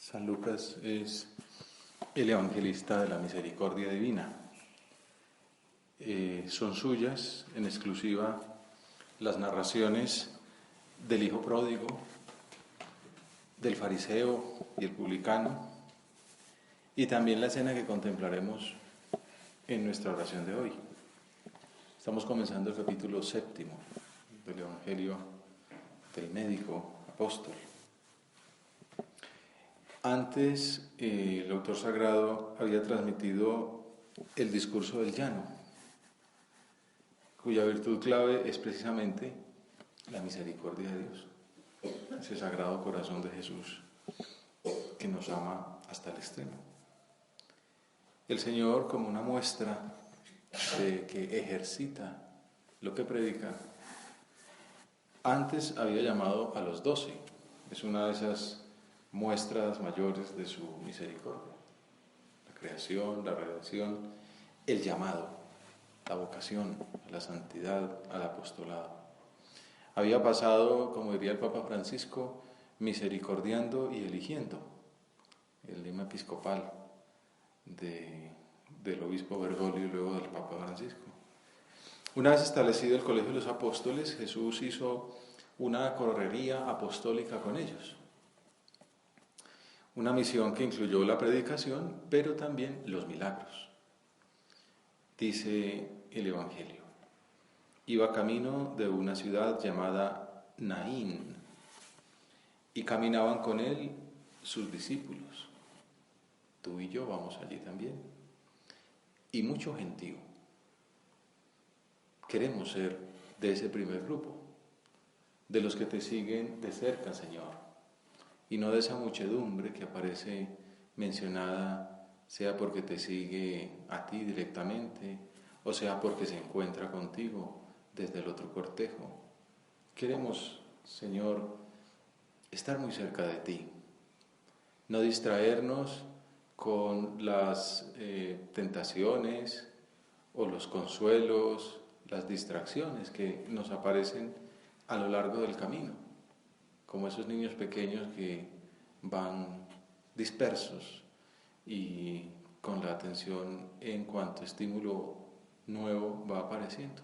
San Lucas es el evangelista de la misericordia divina. Son suyas en exclusiva las narraciones del hijo pródigo, del fariseo y el publicano, y también la escena que contemplaremos en nuestra oración de hoy. Estamos comenzando el capítulo 7 del Evangelio del médico apóstol. Antes, el autor sagrado había transmitido el discurso del llano, cuya virtud clave es precisamente la misericordia de Dios, ese sagrado corazón de Jesús que nos ama hasta el extremo. El Señor, como una muestra de que ejercita lo que predica, antes había llamado a los 12. Es una de esas muestras mayores de su misericordia. La creación, la redención, el llamado, la vocación a la santidad, al apostolado. Había pasado, como diría el Papa Francisco, misericordiando y eligiendo, el lema episcopal del obispo Bergoglio y luego del Papa Francisco. Una vez establecido el Colegio de los Apóstoles, Jesús hizo una correría apostólica con ellos. Una misión que incluyó la predicación, pero también los milagros. Dice el Evangelio: iba camino de una ciudad llamada Naín, y caminaban con él sus discípulos. Tú y yo vamos allí también. Y mucho gentío. Queremos ser de ese primer grupo, de los que te siguen de cerca, Señor, y no de esa muchedumbre que aparece mencionada, sea porque te sigue a ti directamente, o sea porque se encuentra contigo desde el otro cortejo. Queremos, Señor, estar muy cerca de ti, no distraernos con las tentaciones o los consuelos, las distracciones que nos aparecen a lo largo del camino, como esos niños pequeños que van dispersos y con la atención en cuanto estímulo nuevo va apareciendo.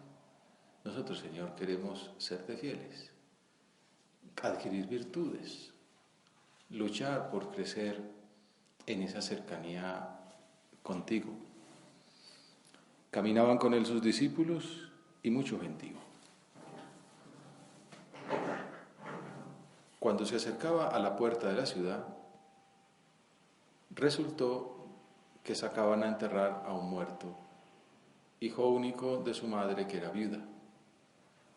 Nosotros, Señor, queremos serte fieles, adquirir virtudes, luchar por crecer en esa cercanía contigo. Caminaban con él sus discípulos y mucho gentío. Cuando se acercaba a la puerta de la ciudad, resultó que sacaban a enterrar a un muerto, hijo único de su madre, que era viuda.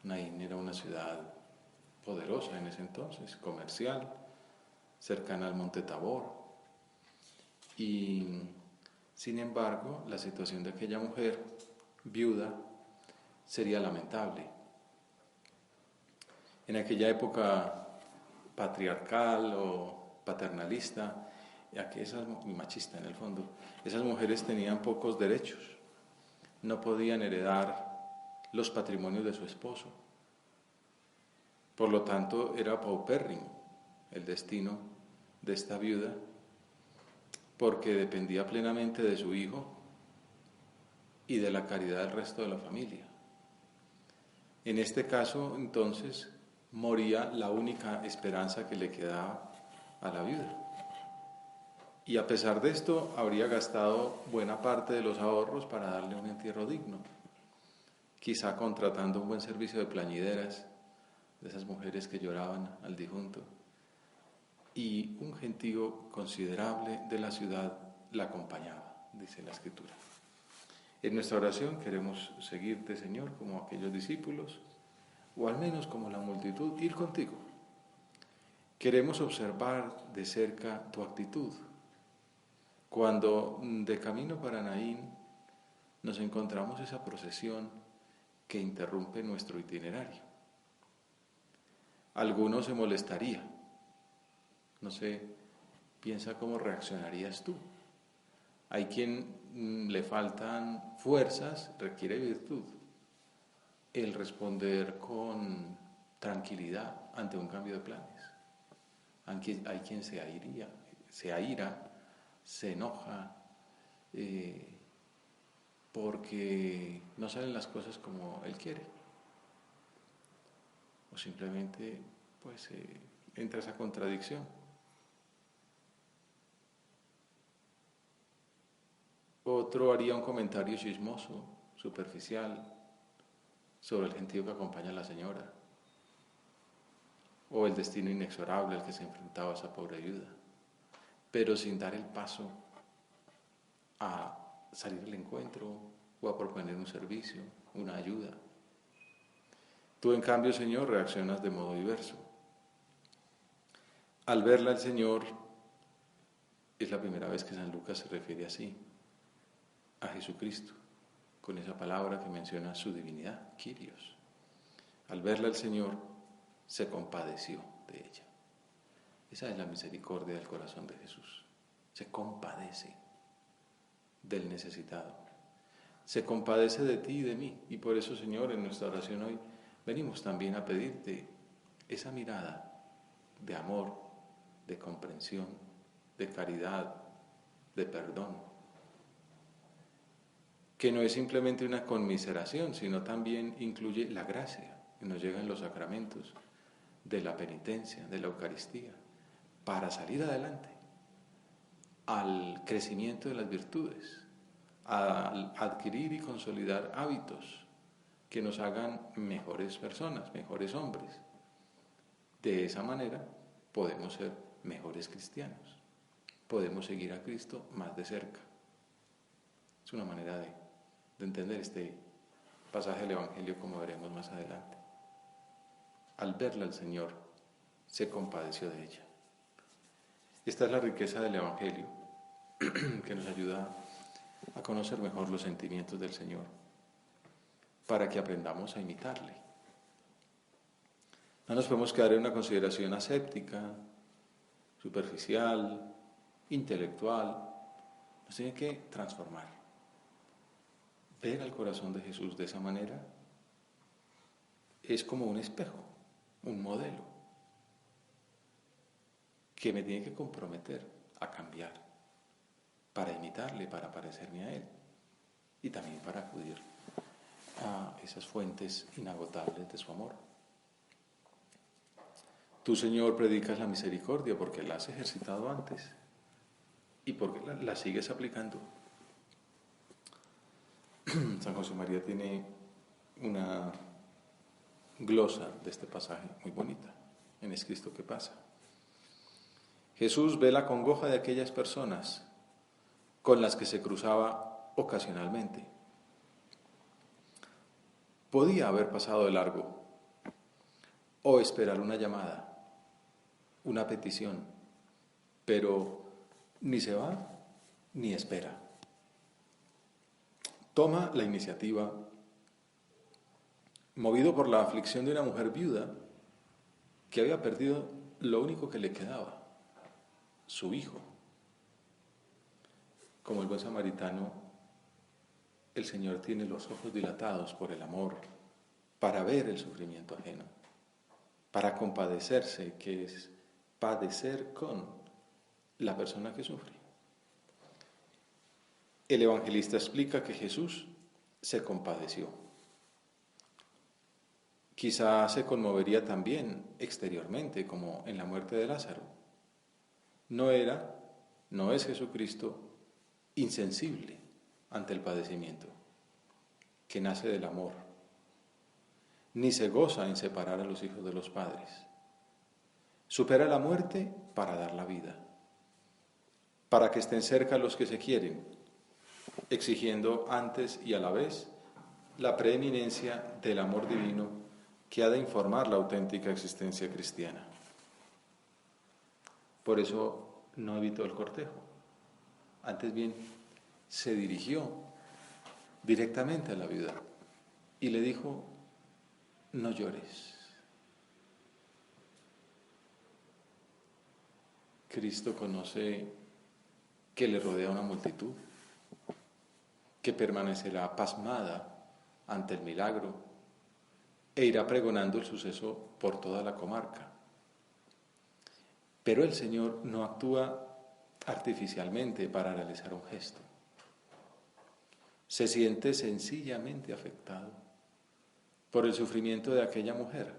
Naín era una ciudad poderosa en ese entonces, comercial, cercana al monte Tabor. Y sin embargo, la situación de aquella mujer viuda sería lamentable. En aquella época patriarcal o paternalista, y machista en el fondo, esas mujeres tenían pocos derechos, no podían heredar los patrimonios de su esposo. Por lo tanto, era paupérrimo el destino de esta viuda, porque dependía plenamente de su hijo y de la caridad del resto de la familia. En este caso, entonces, moría la única esperanza que le quedaba a la viuda. Y a pesar de esto, habría gastado buena parte de los ahorros para darle un entierro digno, quizá contratando un buen servicio de plañideras, de esas mujeres que lloraban al difunto, y un gentío considerable de la ciudad la acompañaba, dice la Escritura. En nuestra oración queremos seguirte, Señor, como aquellos discípulos, o al menos como la multitud, ir contigo. Queremos observar de cerca tu actitud. Cuando de camino para Naín nos encontramos esa procesión que interrumpe nuestro itinerario. Alguno se molestaría. No sé, piensa cómo reaccionarías tú. Hay quien le faltan fuerzas, requiere virtud. El responder con tranquilidad ante un cambio de planes. Hay quien se airía, se aira, se enoja, porque no salen las cosas como él quiere. O simplemente pues entra esa contradicción. Otro haría un comentario chismoso, superficial, sobre el gentío que acompaña a la señora, o el destino inexorable al que se enfrentaba esa pobre viuda, pero sin dar el paso a salir al encuentro o a proponer un servicio, una ayuda. Tú, en cambio, Señor, reaccionas de modo diverso. Al verla el Señor, es la primera vez que San Lucas se refiere así a Jesucristo, con esa palabra que menciona su divinidad, Kyrios. Al verla el Señor, se compadeció de ella. Esa es la misericordia del corazón de Jesús. Se compadece del necesitado. Se compadece de ti y de mí. Y por eso, Señor, en nuestra oración hoy venimos también a pedirte esa mirada de amor, de comprensión, de caridad, de perdón, que no es simplemente una conmiseración, sino también incluye la gracia que nos llega en los sacramentos de la penitencia, de la Eucaristía, para salir adelante al crecimiento de las virtudes, al adquirir y consolidar hábitos que nos hagan mejores personas, mejores hombres. De esa manera podemos ser mejores cristianos, podemos seguir a Cristo más de cerca. Es una manera de entender este pasaje del Evangelio, como veremos más adelante. Al verla el Señor, se compadeció de ella. Esta es la riqueza del Evangelio, que nos ayuda a conocer mejor los sentimientos del Señor, para que aprendamos a imitarle. No nos podemos quedar en una consideración aséptica, superficial, intelectual. Nos tiene que transformar. Ver al corazón de Jesús de esa manera es como un espejo, un modelo, que me tiene que comprometer a cambiar, para imitarle, para parecerme a Él, y también para acudir a esas fuentes inagotables de su amor. Tú, Señor, predicas la misericordia porque la has ejercitado antes y porque la sigues aplicando. San José María tiene una glosa de este pasaje muy bonita en Es Cristo que pasa. Jesús ve la congoja de aquellas personas con las que se cruzaba ocasionalmente. Podía haber pasado de largo o esperar una llamada, una petición, pero ni se va ni espera. Toma la iniciativa, movido por la aflicción de una mujer viuda que había perdido lo único que le quedaba, su hijo. Como el buen samaritano, el Señor tiene los ojos dilatados por el amor para ver el sufrimiento ajeno, para compadecerse, que es padecer con la persona que sufre. El evangelista explica que Jesús se compadeció. Quizá se conmovería también exteriormente, como en la muerte de Lázaro. No es Jesucristo insensible ante el padecimiento, que nace del amor, ni se goza en separar a los hijos de los padres. Supera la muerte para dar la vida, para que estén cerca los que se quieren, exigiendo antes y a la vez la preeminencia del amor divino que ha de informar la auténtica existencia cristiana. Por eso no evitó el cortejo, antes bien se dirigió directamente a la viuda y le dijo: no llores. Cristo conoce que le rodea una multitud, que permanecerá pasmada ante el milagro e irá pregonando el suceso por toda la comarca. Pero el Señor no actúa artificialmente para realizar un gesto. Se siente sencillamente afectado por el sufrimiento de aquella mujer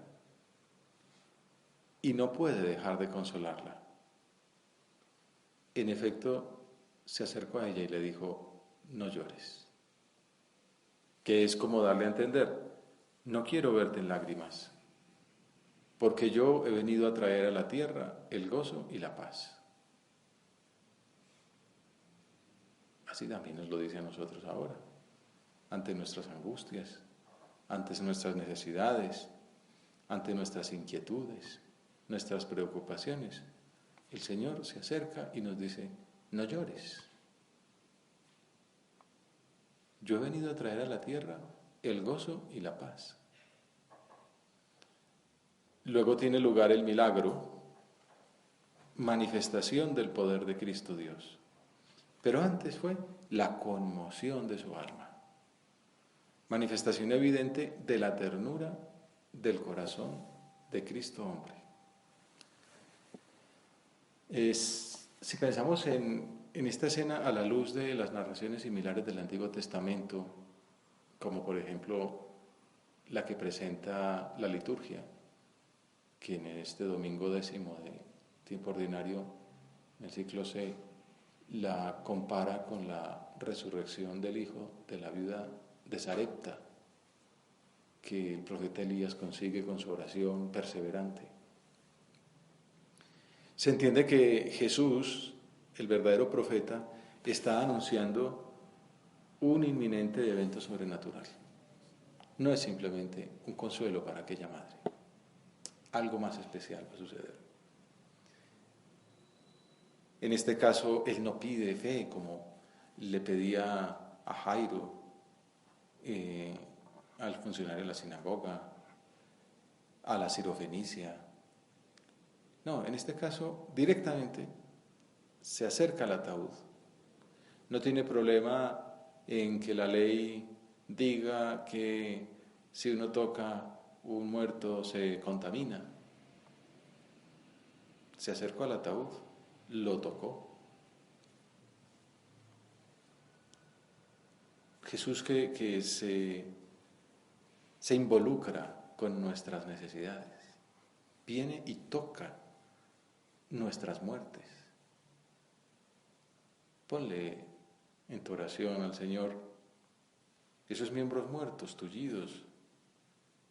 y no puede dejar de consolarla. En efecto, se acercó a ella y le dijo: no llores, que es como darle a entender: no quiero verte en lágrimas, porque yo he venido a traer a la tierra el gozo y la paz. Así también nos lo dice a nosotros ahora, ante nuestras angustias, ante nuestras necesidades, ante nuestras inquietudes, nuestras preocupaciones. El Señor se acerca y nos dice: no llores. Yo he venido a traer a la tierra el gozo y la paz. Luego tiene lugar el milagro, manifestación del poder de Cristo Dios. Pero antes fue la conmoción de su alma, manifestación evidente de la ternura del corazón de Cristo hombre. Si pensamos en esta escena a la luz de las narraciones similares del Antiguo Testamento, como por ejemplo la que presenta la liturgia, que en este domingo 10º de tiempo ordinario, en el ciclo C, la compara con la resurrección del hijo de la viuda de Sarepta, que el profeta Elías consigue con su oración perseverante. Se entiende que Jesús, el verdadero profeta, está anunciando un inminente evento sobrenatural. No es simplemente un consuelo para aquella madre. Algo más especial va a suceder. En este caso, él no pide fe como le pedía a Jairo, al funcionario de la sinagoga, a la sirofenicia. No, en este caso, directamente se acerca al ataúd. No tiene problema en que la ley diga que si uno toca un muerto se contamina. Se acercó al ataúd, lo tocó. Jesús que se involucra con nuestras necesidades, viene y toca nuestras muertes. Ponle en tu oración al Señor esos miembros muertos, tullidos,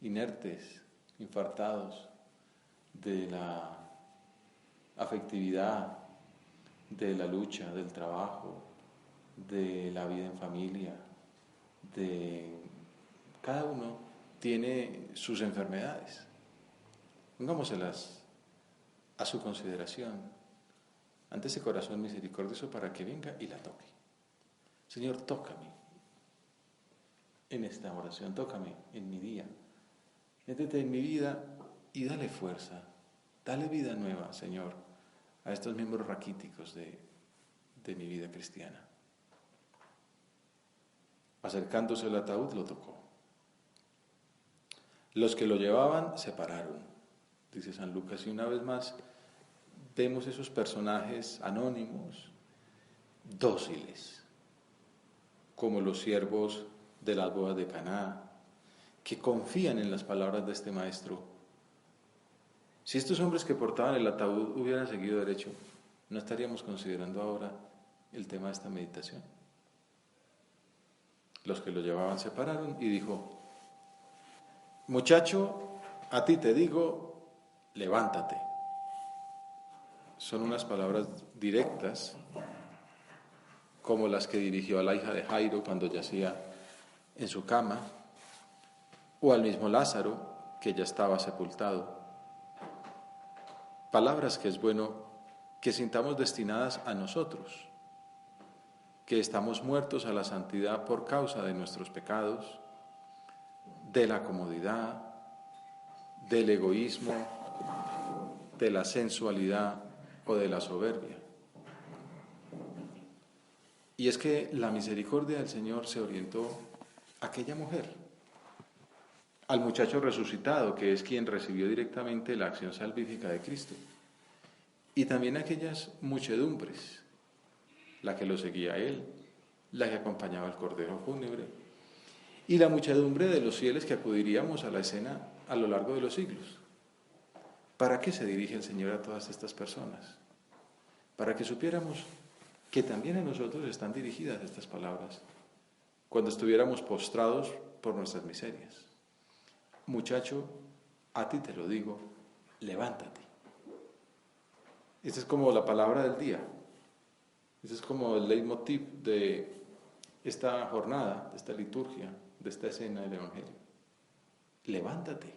inertes, infartados de la afectividad, de la lucha, del trabajo, de la vida en familia, cada uno tiene sus enfermedades. Pongámoselas a su consideración ante ese corazón misericordioso para que venga y la toque. Señor, tócame en esta oración, tócame en mi día, métete en mi vida y dale fuerza, dale vida nueva, Señor, a estos miembros raquíticos de mi vida cristiana. Acercándose al ataúd lo tocó. Los que lo llevaban se pararon, dice San Lucas, y una vez más vemos esos personajes anónimos, dóciles, como los siervos de las bodas de Caná, que confían en las palabras de este maestro. Si estos hombres que portaban el ataúd hubieran seguido derecho, no estaríamos considerando ahora el tema de esta meditación. Los que lo llevaban se pararon y dijo: muchacho, a ti te digo, levántate. Son unas palabras directas, como las que dirigió a la hija de Jairo cuando yacía en su cama, o al mismo Lázaro, que ya estaba sepultado. Palabras que es bueno que sintamos destinadas a nosotros, que estamos muertos a la santidad por causa de nuestros pecados, de la comodidad, del egoísmo, de la sensualidad o de la soberbia. Y es que la misericordia del Señor se orientó a aquella mujer, al muchacho resucitado, que es quien recibió directamente la acción salvífica de Cristo, y también a aquellas muchedumbres la que lo seguía a él, la que acompañaba al cortejo fúnebre, y la muchedumbre de los fieles que acudiríamos a la escena a lo largo de los siglos. ¿Para qué se dirige el Señor a todas estas personas? Para que supiéramos que también a nosotros están dirigidas estas palabras, cuando estuviéramos postrados por nuestras miserias. Muchacho, a ti te lo digo, levántate. Esta es como la palabra del día. Ese es como el leitmotiv de esta jornada, de esta liturgia, de esta escena del Evangelio. Levántate.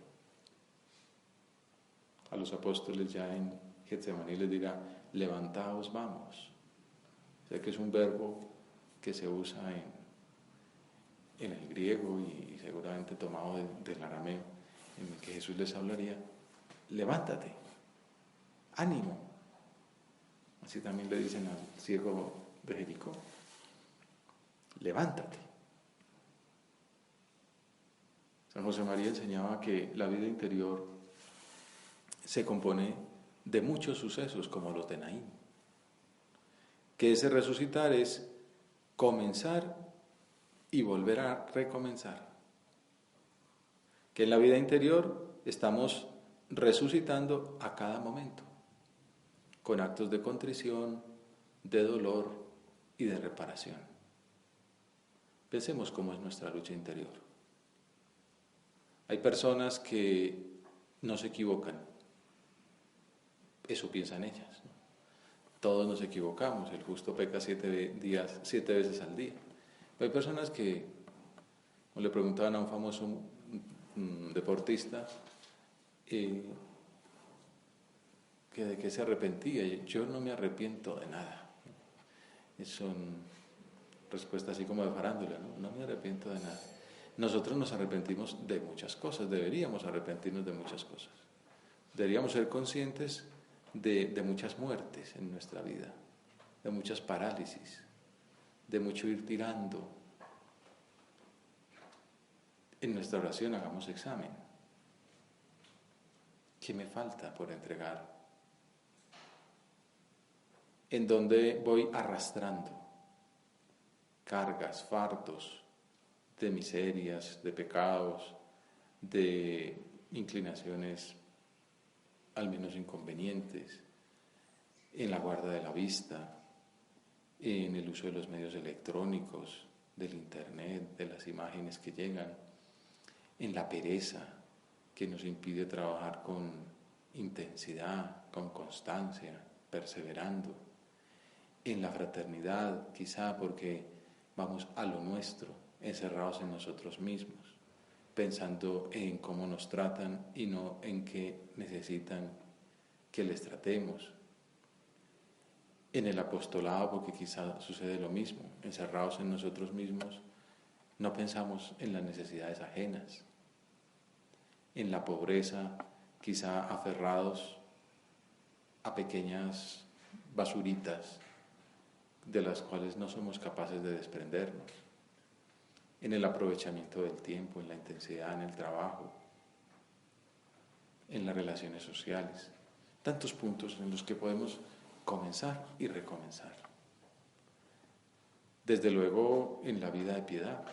A los apóstoles ya en Getsemaní les dirá, levantaos, vamos. O sea que es un verbo que se usa en el griego y seguramente tomado del arameo, en el que Jesús les hablaría, levántate, ánimo. Así también le dicen al ciego de Jericó, levántate. San José María enseñaba que la vida interior se compone de muchos sucesos como los de Naín, que ese resucitar es comenzar y volver a recomenzar, que en la vida interior estamos resucitando a cada momento, con actos de contrición, de dolor y de reparación. Pensemos cómo es nuestra lucha interior. Hay personas que no se equivocan, eso piensan ellas, ¿no? Todos nos equivocamos, el justo peca 7 veces al día. Pero hay personas que, como le preguntaban a un famoso deportista, que de qué se arrepentía. Yo no me arrepiento de nada. Son respuestas así como de farándula, ¿no? No me arrepiento de nada. Nosotros nos arrepentimos de muchas cosas, deberíamos arrepentirnos de muchas cosas. Deberíamos ser conscientes de muchas muertes en nuestra vida, de muchas parálisis, de mucho ir tirando. En nuestra oración hagamos examen. ¿Qué me falta por entregar? ¿En dónde voy arrastrando cargas, fardos de miserias, de pecados, de inclinaciones al menos inconvenientes, en la guarda de la vista, en el uso de los medios electrónicos, del internet, de las imágenes que llegan, en la pereza que nos impide trabajar con intensidad, con constancia, perseverando, en la fraternidad, quizá porque vamos a lo nuestro, encerrados en nosotros mismos, pensando en cómo nos tratan y no en qué necesitan que les tratemos. En el apostolado, porque quizá sucede lo mismo, encerrados en nosotros mismos, no pensamos en las necesidades ajenas. En la pobreza, quizá aferrados a pequeñas basuritas de las cuales no somos capaces de desprendernos. En el aprovechamiento del tiempo, en la intensidad, en el trabajo, en las relaciones sociales. Tantos puntos en los que podemos comenzar y recomenzar. Desde luego en la vida de piedad,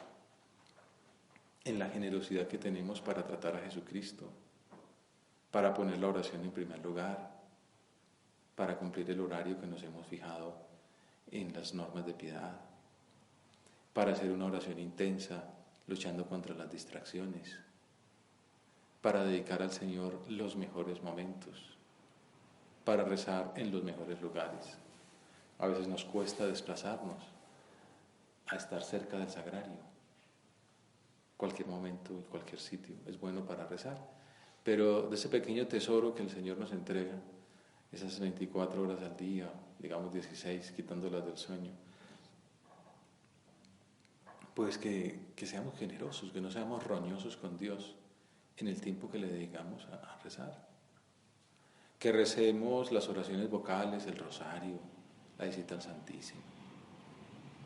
en la generosidad que tenemos para tratar a Jesucristo, para poner la oración en primer lugar, para cumplir el horario que nos hemos fijado en las normas de piedad, para hacer una oración intensa, luchando contra las distracciones, para dedicar al Señor los mejores momentos, para rezar en los mejores lugares. A veces nos cuesta desplazarnos a estar cerca del sagrario. Cualquier momento y cualquier sitio es bueno para rezar, pero de ese pequeño tesoro que el Señor nos entrega, esas 24 horas al día, digamos 16, quitándolas del sueño, pues que seamos generosos, que no seamos roñosos con Dios en el tiempo que le dedicamos a rezar. Que recemos las oraciones vocales, el rosario, la visita al Santísimo.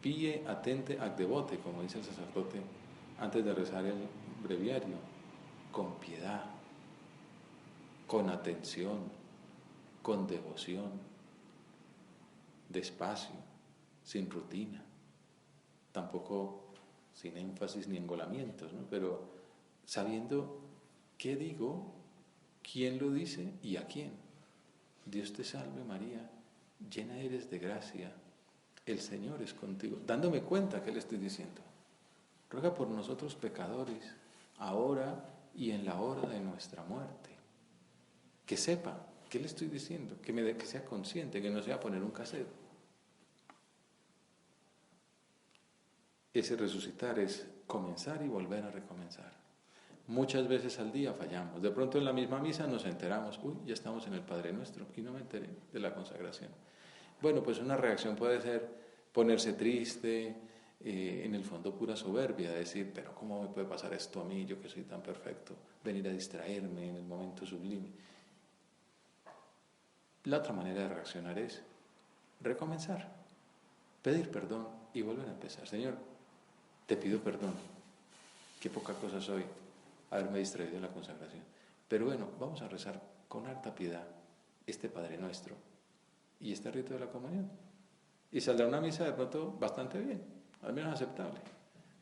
Pille, atente, ac devote, como dice el sacerdote antes de rezar el breviario, con piedad, con atención, con devoción, despacio, sin rutina, tampoco sin énfasis ni engolamientos, ¿no? Pero sabiendo qué digo, quién lo dice y a quién. Dios te salve María, llena eres de gracia, el Señor es contigo, dándome cuenta que le estoy diciendo. Ruega por nosotros pecadores, ahora y en la hora de nuestra muerte. Que sepa qué le estoy diciendo, que sea consciente, que no sea poner un casero. Ese resucitar es comenzar y volver a recomenzar. Muchas veces al día fallamos. De pronto en la misma misa nos enteramos, ya estamos en el Padre Nuestro y no me enteré de la consagración. Bueno, pues una reacción puede ser ponerse triste, en el fondo pura soberbia, decir, pero ¿cómo me puede pasar esto a mí, yo que soy tan perfecto? Venir a distraerme en el momento sublime. La otra manera de reaccionar es recomenzar, pedir perdón y volver a empezar. Señor, te pido perdón, qué poca cosa soy haberme distraído en la consagración. Pero bueno, vamos a rezar con harta piedad este Padre Nuestro y este rito de la comunión. Y saldrá una misa de pronto bastante bien, al menos aceptable,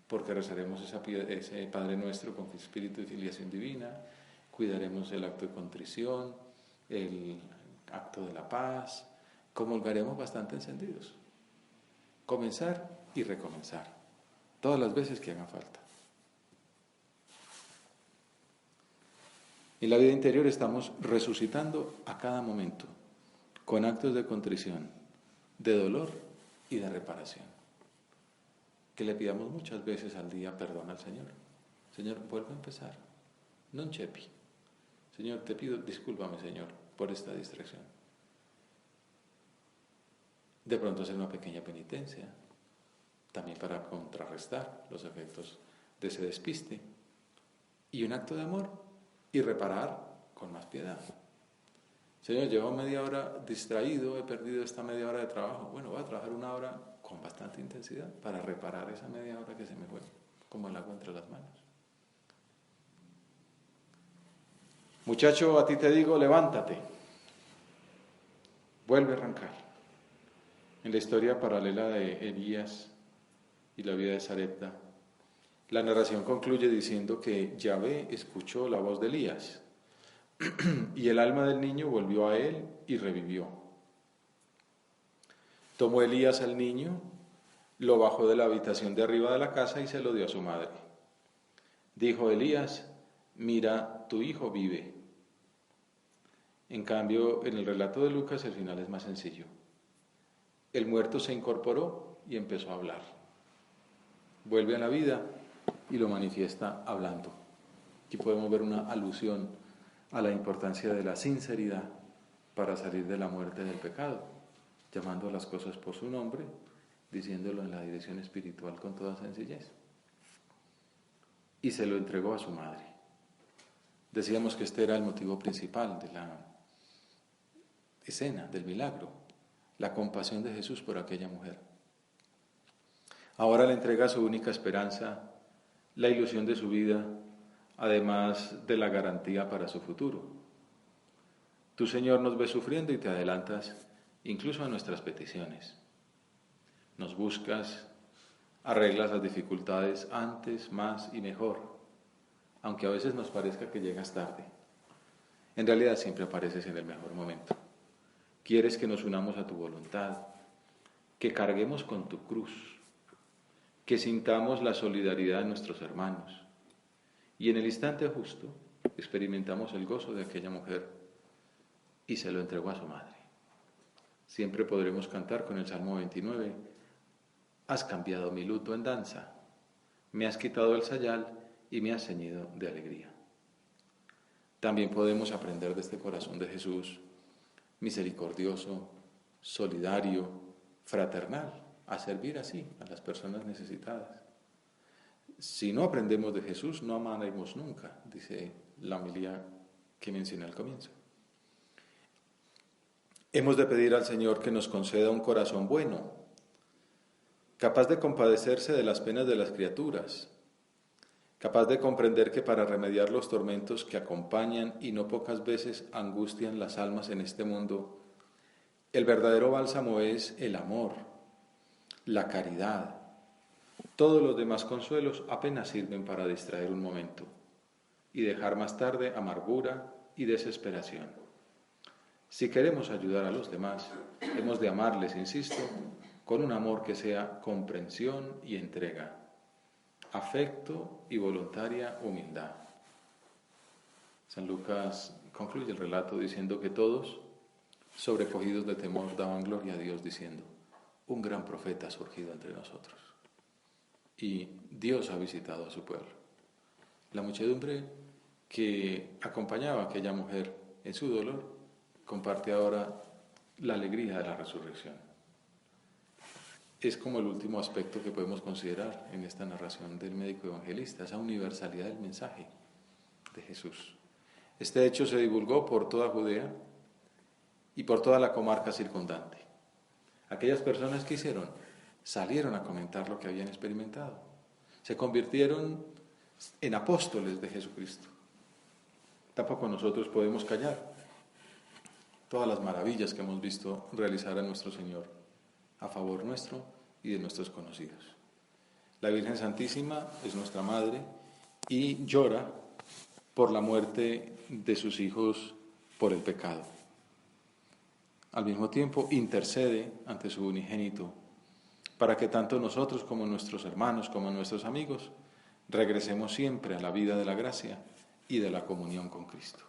porque rezaremos ese Padre Nuestro con espíritu de filiación divina, cuidaremos el acto de contrición, el acto de la paz, comulgaremos bastante encendidos. Comenzar y recomenzar, todas las veces que hagan falta. En la vida interior estamos resucitando a cada momento, con actos de contrición, de dolor y de reparación. Que le pidamos muchas veces al día perdón al Señor. Señor, vuelvo a empezar. Non chepi. Señor, te pido, discúlpame, Señor, por esta distracción. De pronto hacer una pequeña penitencia, también para contrarrestar los efectos de ese despiste. Y un acto de amor y reparar con más piedad. Señor, llevo media hora distraído, he perdido esta media hora de trabajo. Bueno, voy a trabajar una hora con bastante intensidad para reparar esa media hora que se me fue, como el agua entre las manos. Muchacho, a ti te digo, levántate. Vuelve a arrancar. En la historia paralela de Elías y la vida de Sarepta, la narración concluye diciendo que Yahvé escuchó la voz de Elías y el alma del niño volvió a él y revivió. Tomó Elías al niño, lo bajó de la habitación de arriba de la casa y se lo dio a su madre. Dijo Elías, mira, tu hijo vive. En cambio, en el relato de Lucas el final es más sencillo. El muerto se incorporó y empezó a hablar. Vuelve a la vida y lo manifiesta hablando. Aquí podemos ver una alusión a la importancia de la sinceridad para salir de la muerte del pecado, llamando a las cosas por su nombre, diciéndolo en la dirección espiritual con toda sencillez. Y se lo entregó a su madre. Decíamos que este era el motivo principal de la escena, del milagro, la compasión de Jesús por aquella mujer. Ahora le entrega su única esperanza, la ilusión de su vida, además de la garantía para su futuro. Tú, Señor, nos ves sufriendo y te adelantas incluso a nuestras peticiones. Nos buscas, arreglas las dificultades antes, más y mejor, aunque a veces nos parezca que llegas tarde. En realidad siempre apareces en el mejor momento. Quieres que nos unamos a tu voluntad, que carguemos con tu cruz, que sintamos la solidaridad de nuestros hermanos. Y en el instante justo experimentamos el gozo de aquella mujer y se lo entregó a su madre. Siempre podremos cantar con el Salmo 29, has cambiado mi luto en danza, me has quitado el sayal y me has ceñido de alegría. También podemos aprender de este corazón de Jesús, misericordioso, solidario, fraternal, a servir así a las personas necesitadas. Si no aprendemos de Jesús, no amaremos nunca, dice la homilía que mencioné al comienzo. Hemos de pedir al Señor que nos conceda un corazón bueno, capaz de compadecerse de las penas de las criaturas, capaz de comprender que para remediar los tormentos que acompañan y no pocas veces angustian las almas en este mundo, el verdadero bálsamo es el amor, la caridad. Todos los demás consuelos apenas sirven para distraer un momento y dejar más tarde amargura y desesperación. Si queremos ayudar a los demás, hemos de amarles, insisto, con un amor que sea comprensión y entrega, afecto y voluntaria humildad. San Lucas concluye el relato diciendo que todos, sobrecogidos de temor, daban gloria a Dios diciendo: un gran profeta ha surgido entre nosotros. Y Dios ha visitado a su pueblo. La muchedumbre que acompañaba a aquella mujer en su dolor comparte ahora la alegría de la resurrección. Es como el último aspecto que podemos considerar en esta narración del médico evangelista, esa universalidad del mensaje de Jesús. Este hecho se divulgó por toda Judea y por toda la comarca circundante. Aquellas personas que hicieron, salieron a comentar lo que habían experimentado. Se convirtieron en apóstoles de Jesucristo. Tampoco nosotros podemos callar todas las maravillas que hemos visto realizar a nuestro Señor a favor nuestro y de nuestros conocidos. La Virgen Santísima es nuestra Madre y llora por la muerte de sus hijos por el pecado. Al mismo tiempo intercede ante su unigénito para que tanto nosotros como nuestros hermanos, como nuestros amigos, regresemos siempre a la vida de la gracia y de la comunión con Cristo.